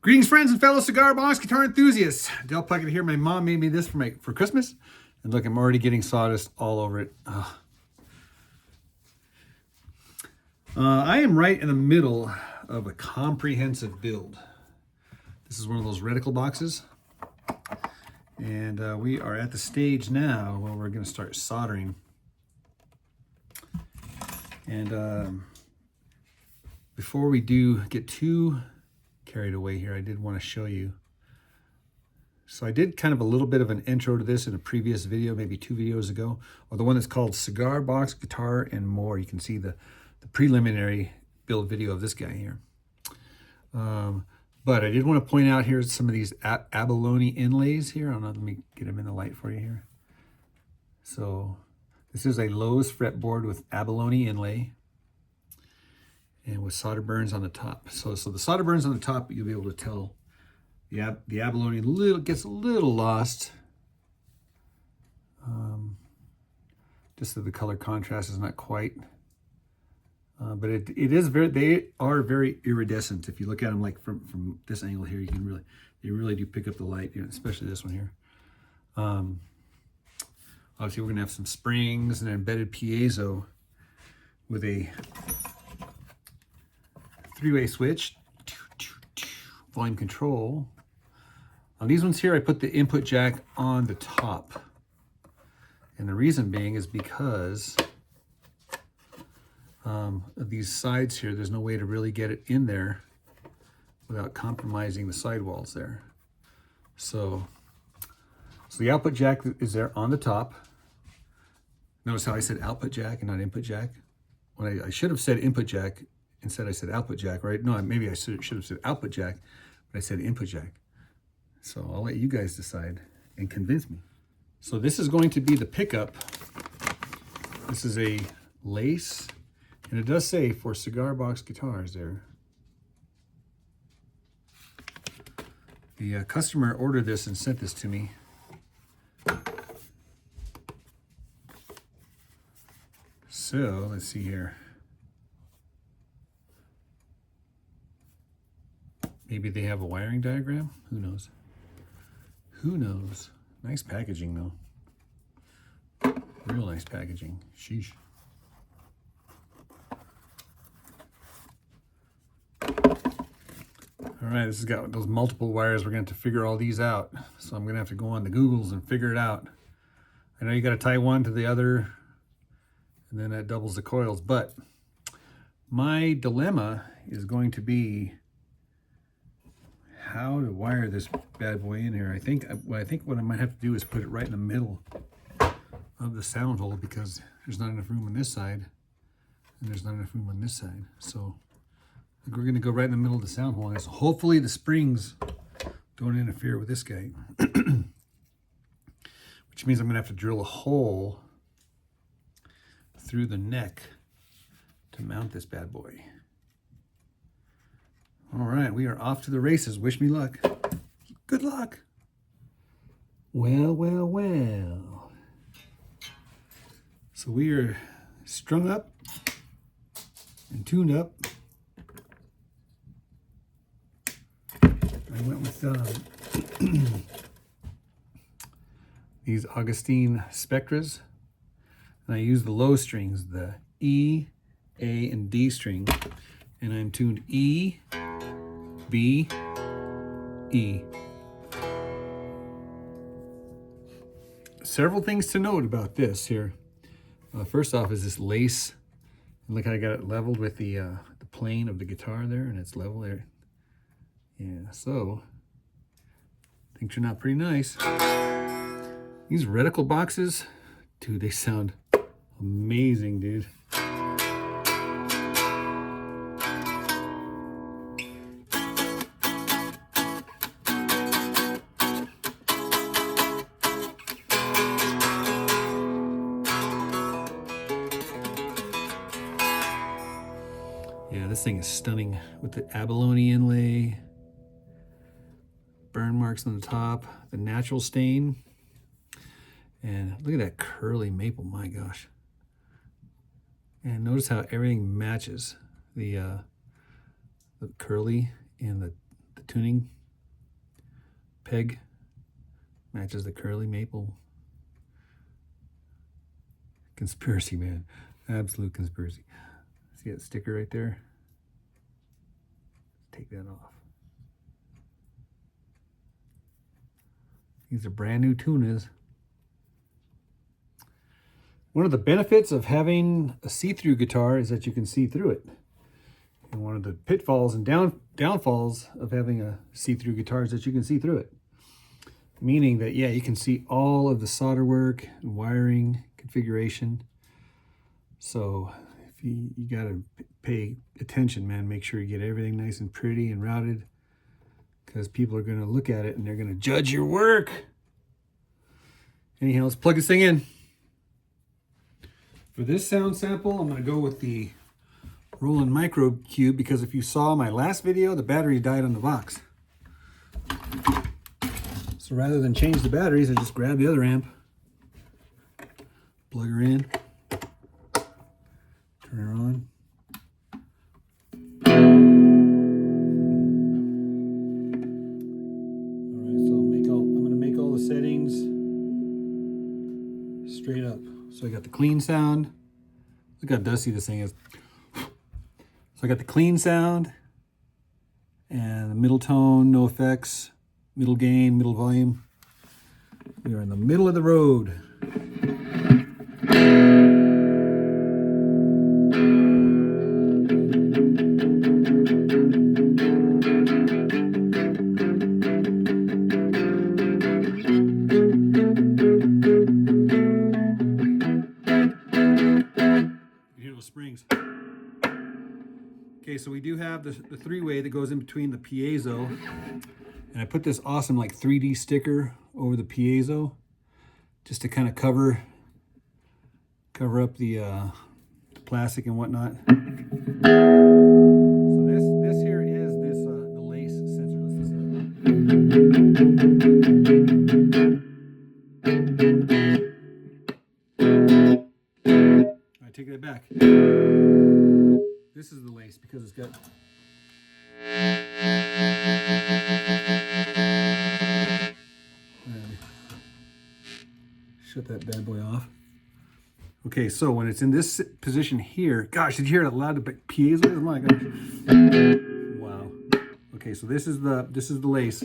Greetings, friends and fellow cigar box guitar enthusiasts. Del Puckett here. My mom made me this for Christmas. And look, I'm already getting sawdust all over it. I am right in the middle of a comprehensive build. This is one of those reticle boxes. And we are at the stage now where we're going to start soldering. And before we do get too carried away here, I did want to show you. So I did kind of a little bit of an intro to this in a previous video, maybe 2 videos ago, or the one that's called Cigar Box, Guitar, and More. You can see the preliminary build video of this guy here. But I did want to point out here some of these abalone inlays here. I don't know, let me get them in the light for you here. So this is a Lowe's fretboard with abalone inlay and with solder burns on the top. So the solder burns on the top, you'll be able to tell the abalone gets a little lost. Just that the color contrast is not quite. But they are very iridescent. If you look at them like from this angle here, you can they really do pick up the light, especially this one here. Obviously we're gonna have some springs and an embedded piezo with a 3-way switch, volume control. On these ones here, I put the input jack on the top. And the reason being is because of these sides here, there's no way to really get it in there without compromising the sidewalls there. So the output jack is there on the top. Notice how I said output jack and not input jack? When I should have said input jack, instead I said output jack, right? No, maybe I should have said output jack, but I said input jack. So I'll let you guys decide and convince me. So this is going to be the pickup. This is a lace, and it does say for cigar box guitars there. The customer ordered this and sent this to me. So let's see here. Maybe they have a wiring diagram? Who knows? Who knows? Nice packaging though. Real nice packaging. Sheesh. All right, this has got those multiple wires. We're going to have to figure all these out. So I'm going to have to go on the Googles and figure it out. I know you got to tie one to the other, and then that doubles the coils. But my dilemma is going to be how to wire this bad boy in here. I think what I might have to do is put it right in the middle of the sound hole, because there's not enough room on this side and there's not enough room on this side. So I think we're going to go right in the middle of the sound hole. And so hopefully the springs don't interfere with this guy. Which means I'm going to have to drill a hole through the neck to mount this bad boy. All right, we are off to the races. Wish me luck. Good luck. Well, well, well. So we are strung up and tuned up. I went with these Augustine Spectras, and I used the low strings, the E, A, and D string, and I'm tuned E, B, E. Several things to note about this here. First off is this lace. And look how I got it leveled with the plane of the guitar there, and it's level there. Yeah, so things turn out pretty nice. These reticle boxes, dude, they sound amazing, dude. Yeah, this thing is stunning with the abalone inlay, burn marks on the top, the natural stain, and look at that curly maple, my gosh. And notice how everything matches the curly and the tuning peg. Matches the curly maple. Conspiracy, man. Absolute conspiracy. See that sticker right there? Take that off. These are brand new tunas. One of the benefits of having a see-through guitar is that you can see through it. And one of the pitfalls and downfalls of having a see-through guitar is that you can see through it. Meaning that, yeah, you can see all of the solder work and wiring configuration. So if you got to pay attention, man, make sure you get everything nice and pretty and routed, because people are going to look at it and they're going to judge your work. Anyhow, let's plug this thing in. For this sound sample, I'm going to go with the Roland Micro Cube, because if you saw my last video, the battery died on the Vox. So rather than change the batteries, I just grab the other amp, plug her in, turn her on. All right, so I'm going to make all the settings straight up. So I got the clean sound. Look how dusty this thing is. So I got the clean sound and the middle tone, no effects, middle gain, middle volume. We are in the middle of the road. Springs. Okay, so we do have the three-way that goes in between the piezo, and I put this awesome like 3D sticker over the piezo just to kind of cover up the plastic and whatnot. So this here is the lace sensor. Let's listen to it. I take that back. This is the lace because it's got. Shut that bad boy off. Okay, so when it's in this position here, gosh, did you hear how loud the piezo is? Oh my gosh. Wow. Okay, so this is the lace.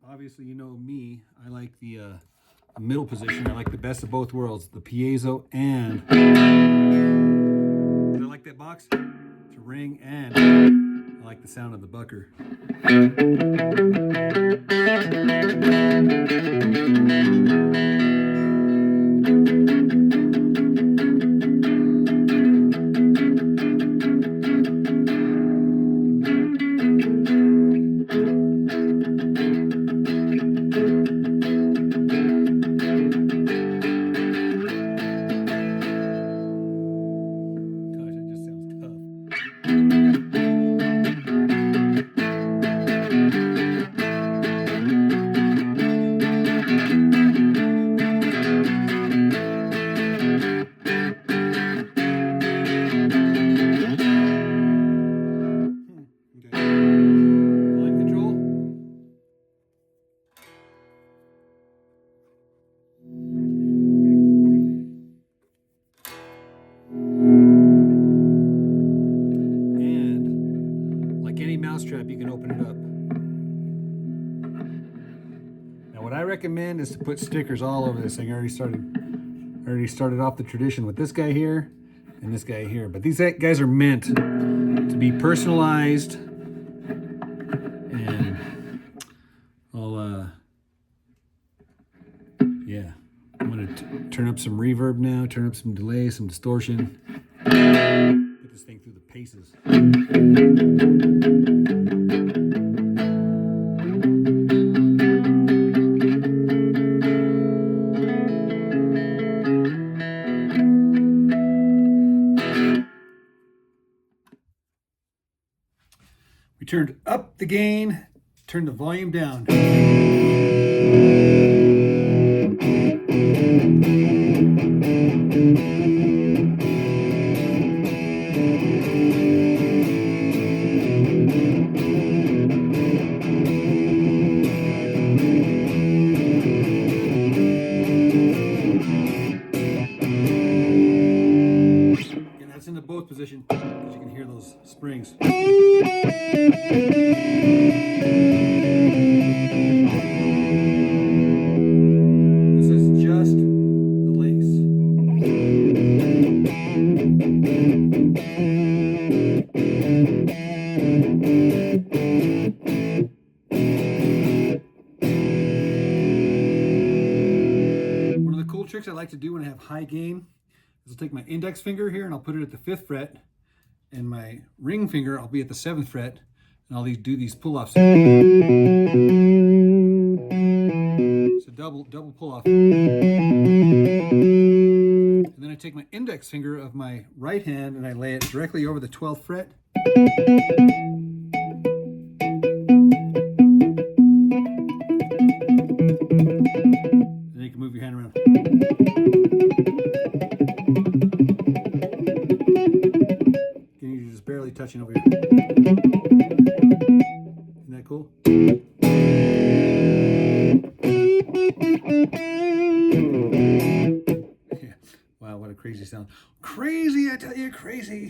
Obviously, you know me, I like the middle position. I like the best of both worlds, the piezo and I like that box to ring, and I like the sound of the bucker. Mousetrap, you can open it up. Now what I recommend is to put stickers all over this thing. I already started off the tradition with this guy here and this guy here, but these guys are meant to be personalized, and yeah, I'm gonna turn up some reverb now, turn up some delay, some distortion, put this thing through the paces. We turned up the gain turn the volume down. And that's in the both position, because you can hear those springs. This is just the lace. One of the cool tricks I like to do when I have high gain is I'll take my index finger here and I'll put it at the 5th fret, and my ring finger I'll be at the 7th fret, and I'll do these pull-offs. It's a double pull-off. And then I take my index finger of my right hand and I lay it directly over the 12th fret. And then you can move your hand around. You're just barely touching over here. Isn't that cool? Yeah. Wow, what a crazy sound. Crazy, I tell you, crazy.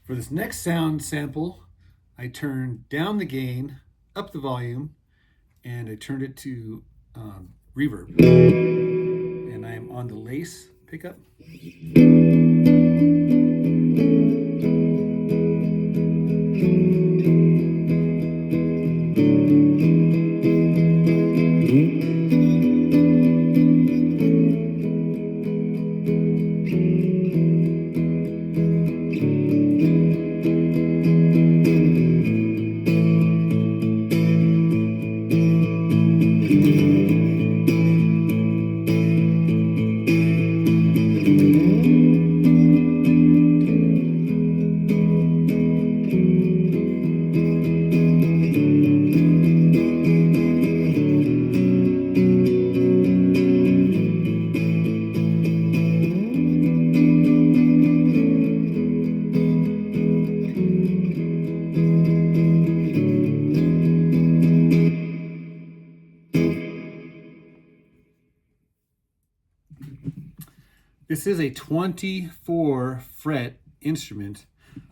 For this next sound sample, I turned down the gain, up the volume, and I turned it to reverb. And I am on the lace pickup. This is a 24 fret instrument,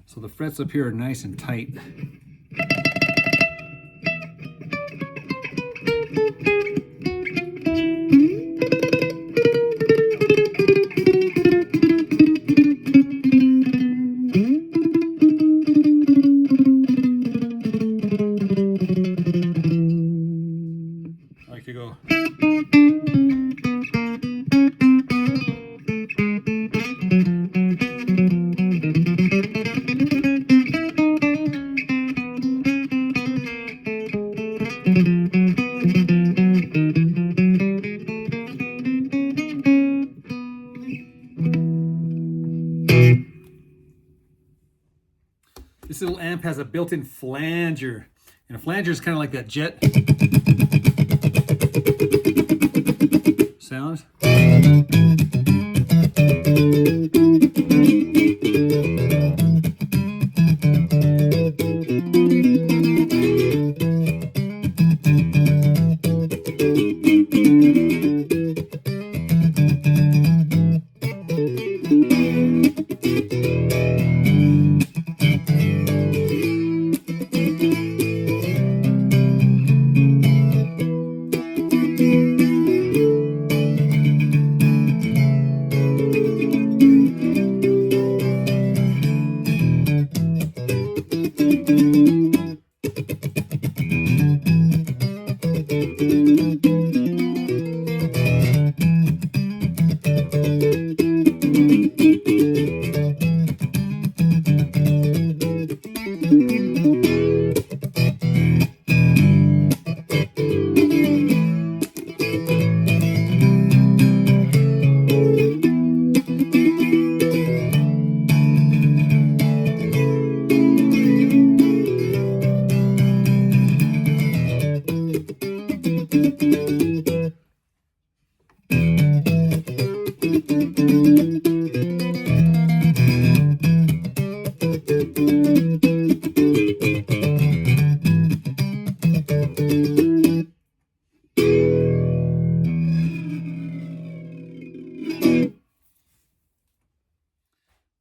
so the frets up here are nice and tight. I like to go. This little amp has a built-in flanger, and a flanger is kind of like that jet sound.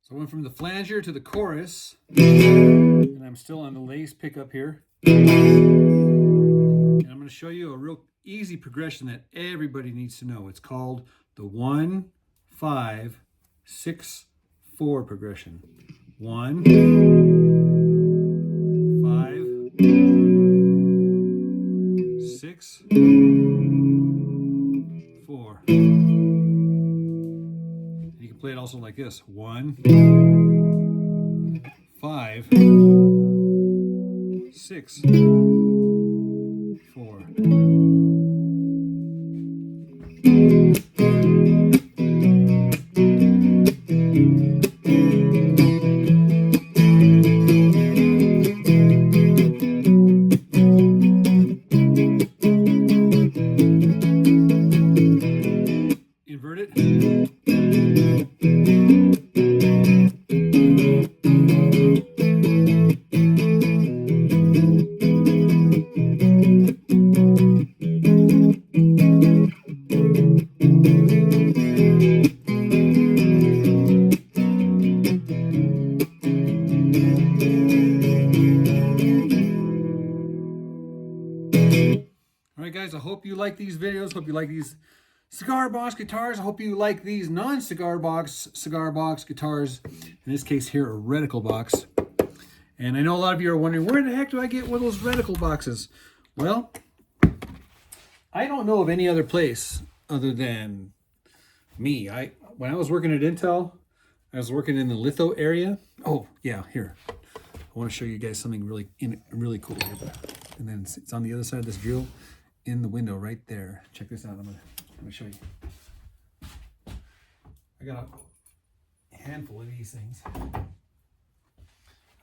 So I went from the flanger to the chorus, and I'm still on the lace pickup here. And I'm going to show you a real easy progression that everybody needs to know. It's called the 1, 5, 6, 4 progression. 1, 5, 6, 4. You can play it also like this. 1, 5, 6, 4. Invert it. All right, guys, I hope you like these videos. Hope you like these cigar box guitars. I hope you like these non-cigar box cigar box guitars. In this case here, a Reticle Box. And I know a lot of you are wondering, where the heck do I get one of those Reticle boxes? Well, I don't know of any other place other than me. When I was working at Intel, I was working in the litho area. Oh, yeah, here. I want to show you guys something really cool here. And then it's on the other side of this drill in the window right there. Check this out. I'm gonna show you. I got a handful of these things. I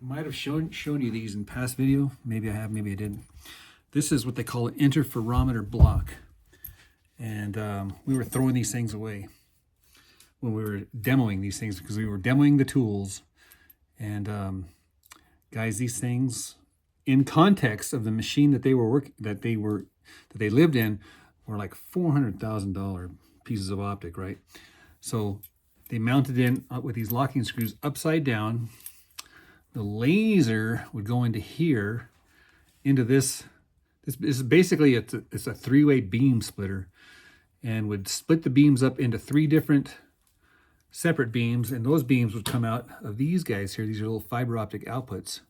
might have shown you these in past video. Maybe I have, maybe I didn't. This is what they call an interferometer block. And we were throwing these things away when we were demoing these things, because we were demoing the tools. And guys, these things, in context of the machine that they lived in, were like $400,000 pieces of optic, right? So they mounted in with these locking screws upside down. The laser would go into here, into this. This is basically it's a three-way beam splitter, and would split the beams up into 3 different separate beams, and those beams would come out of these guys here. These are little fiber optic outputs.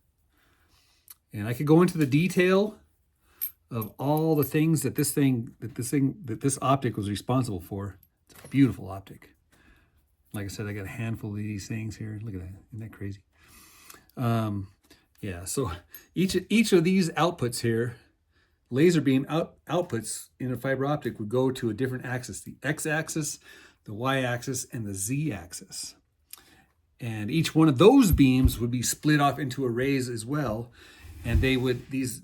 And I could go into the detail of all the things that this optic was responsible for. It's a beautiful optic. Like I said, I got a handful of these things here. Look at that. Isn't that crazy? Yeah, so each of these outputs here, laser beam outputs in a fiber optic, would go to a different axis: the x-axis, the y-axis, and the z-axis. And each one of those beams would be split off into arrays as well. And they would, these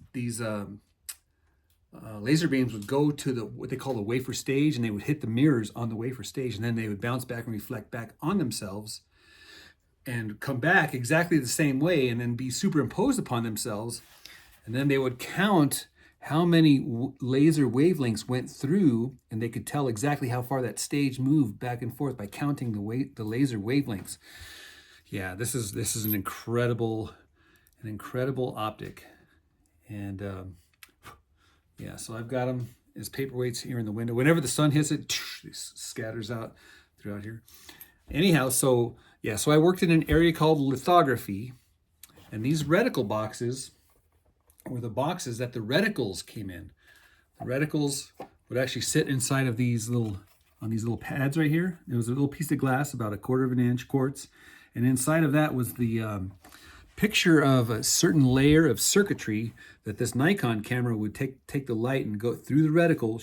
laser beams would go to what they call the wafer stage, and they would hit the mirrors on the wafer stage, and then they would bounce back and reflect back on themselves and come back exactly the same way, and then be superimposed upon themselves. And then they would count how many laser wavelengths went through, and they could tell exactly how far that stage moved back and forth by counting the laser wavelengths. Yeah, this is an incredible optic. And yeah, so I've got them as paperweights here in the window. Whenever the sun hits it, it scatters out throughout here. Anyhow, so yeah, so I worked in an area called lithography, and these reticle boxes were the boxes that the reticles came in. The reticles would actually sit inside of these little pads right here. It was a little piece of glass, about 1/4 of an inch quartz, and inside of that was the picture of a certain layer of circuitry that this Nikon camera would take the light and go through the reticle,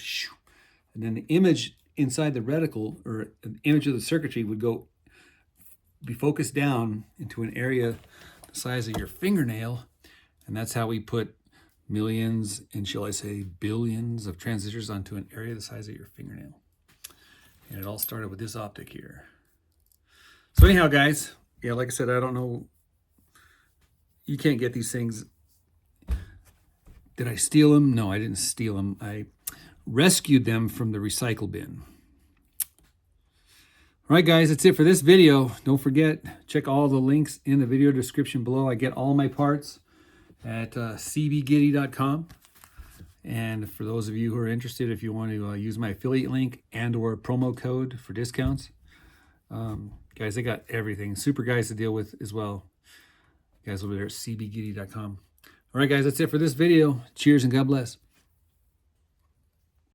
and then the image inside the reticle, or an image of the circuitry, would be focused down into an area the size of your fingernail. And that's how we put millions, and shall I say billions, of transistors onto an area the size of your fingernail. And it all started with this optic here. So anyhow, guys, yeah, like I said, I don't know, you can't get these things. Did I steal them? No, I didn't steal them. I rescued them from the recycle bin. All right, guys, that's it for this video. Don't forget, check all the links in the video description below. I get all my parts at cbgiddy.com. And for those of you who are interested, if you want to use my affiliate link and or promo code for discounts, guys, I got everything. Super guys to deal with as well. Guys over there at cbgiddy.com. All right, guys, that's it for this video. Cheers and God bless.